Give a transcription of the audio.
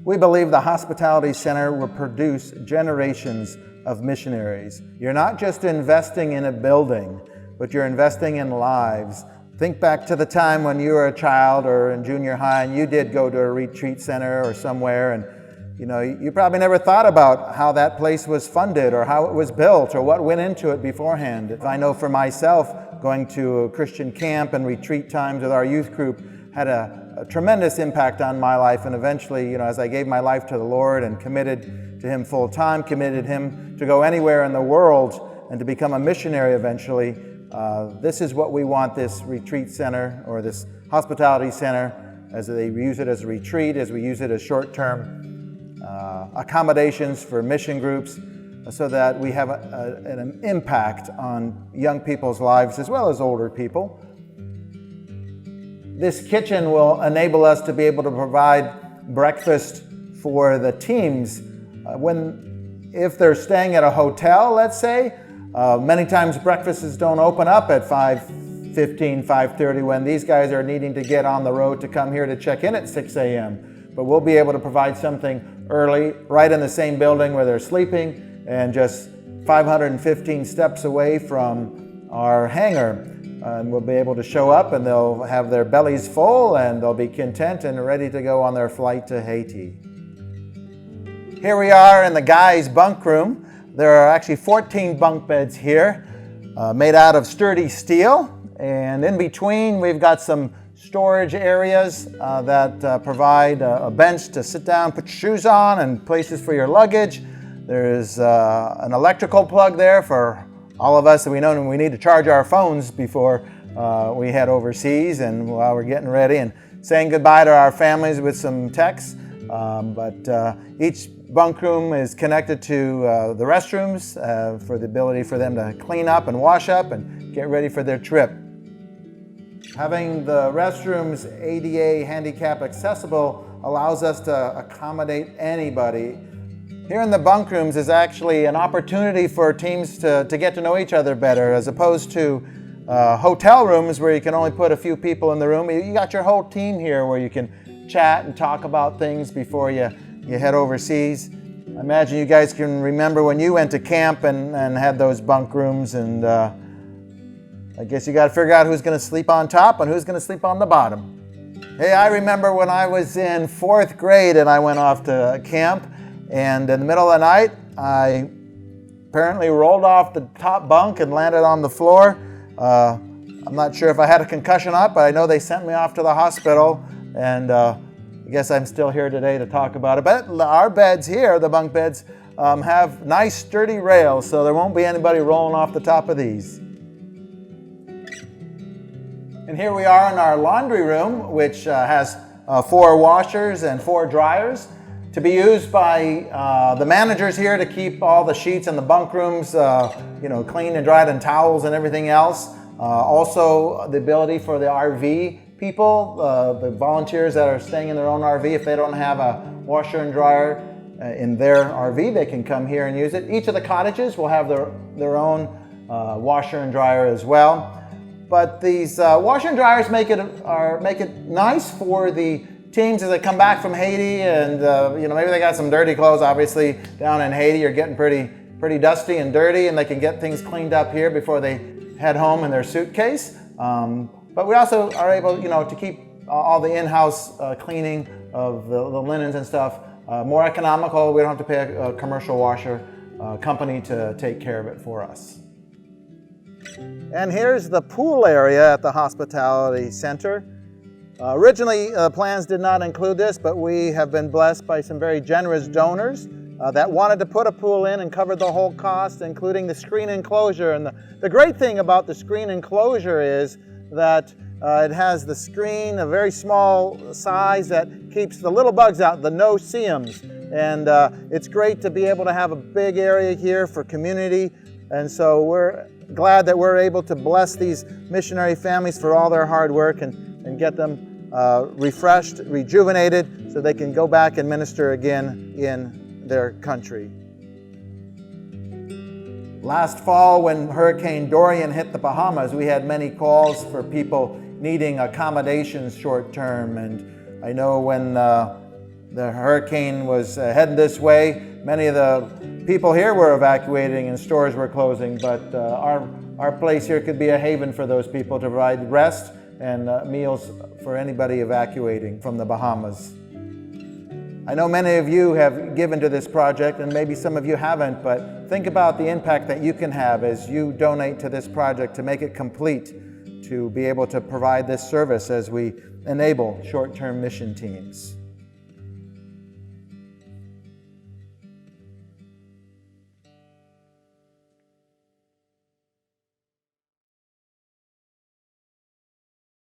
We believe the Hospitality Center will produce generations of missionaries. You're not just investing in a building, but you're investing in lives. Think back to the time when you were a child or in junior high and you did go to a retreat center or somewhere, and you probably never thought about how that place was funded or how it was built or what went into it beforehand. I know for myself, going to a Christian camp and retreat times with our youth group had a tremendous impact on my life, and eventually, as I gave my life to the Lord and committed to Him full time, committed Him to go anywhere in the world and to become a missionary eventually, this is what we want this retreat center or this hospitality center, as they use it as a retreat, as we use it as short-term accommodations for mission groups, so that we have an impact on young people's lives as well as older people. This kitchen will enable us to be able to provide breakfast for the teams. If they're staying at a hotel, let's say, many times breakfasts don't open up at 5:15, 5:30 when these guys are needing to get on the road to come here to check in at 6 a.m. But we'll be able to provide something early, right in the same building where they're sleeping, and just 515 steps away from our hangar. And we'll be able to show up and they'll have their bellies full and they'll be content and ready to go on their flight to Haiti. Here we are in the guys' bunk room. There are actually 14 bunk beds here, made out of sturdy steel. And in between, we've got some storage areas that provide a bench to sit down, put your shoes on, and places for your luggage. There's an electrical plug there for all of us that we know we need to charge our phones before we head overseas and while we're getting ready, and saying goodbye to our families with some texts. But each bunk room is connected to the restrooms for the ability for them to clean up and wash up and get ready for their trip. Having the restrooms ADA handicap accessible allows us to accommodate anybody. Here in the bunk rooms is actually an opportunity for teams to get to know each other better, as opposed to hotel rooms where you can only put a few people in the room. You got your whole team here where you can chat and talk about things before you head overseas. I imagine you guys can remember when you went to camp and had those bunk rooms, and I guess you got to figure out who's going to sleep on top and who's going to sleep on the bottom. Hey, I remember when I was in 4th grade and I went off to camp. And in the middle of the night, I apparently rolled off the top bunk and landed on the floor. I'm not sure if I had a concussion or not, but I know they sent me off to the hospital. And I guess I'm still here today to talk about it. But our beds here, the bunk beds, have nice sturdy rails, so there won't be anybody rolling off the top of these. And here we are in our laundry room, which has 4 washers and 4 dryers, to be used by the managers here to keep all the sheets in the bunk rooms clean and dried, and towels and everything else. Also the ability for the RV people, the volunteers that are staying in their own RV, if they don't have a washer and dryer in their RV, they can come here and use it. Each of the cottages will have their own washer and dryer as well. But these washer and dryers make it nice for the teams as they come back from Haiti, and maybe they got some dirty clothes. Obviously, down in Haiti, you're getting pretty dusty and dirty, and they can get things cleaned up here before they head home in their suitcase. But we also are able, to keep all the in-house cleaning of the linens and stuff more economical. We don't have to pay a commercial washer company to take care of it for us. And here's the pool area at the Hospitality Center. Originally, plans did not include this, but we have been blessed by some very generous donors that wanted to put a pool in and cover the whole cost, including the screen enclosure. And the great thing about the screen enclosure is that it has the screen, a very small size that keeps the little bugs out, the no-see-ums. And it's great to be able to have a big area here for community. And so we're glad that we're able to bless these missionary families for all their hard work and get them refreshed, rejuvenated, so they can go back and minister again in their country. Last fall, when Hurricane Dorian hit the Bahamas, we had many calls for people needing accommodations short term. And I know when the hurricane was heading this way, many of the people here were evacuating and stores were closing, but our place here could be a haven for those people to provide rest and meals for anybody evacuating from the Bahamas. I know many of you have given to this project, and maybe some of you haven't, but think about the impact that you can have as you donate to this project to make it complete, to be able to provide this service as we enable short-term mission teams.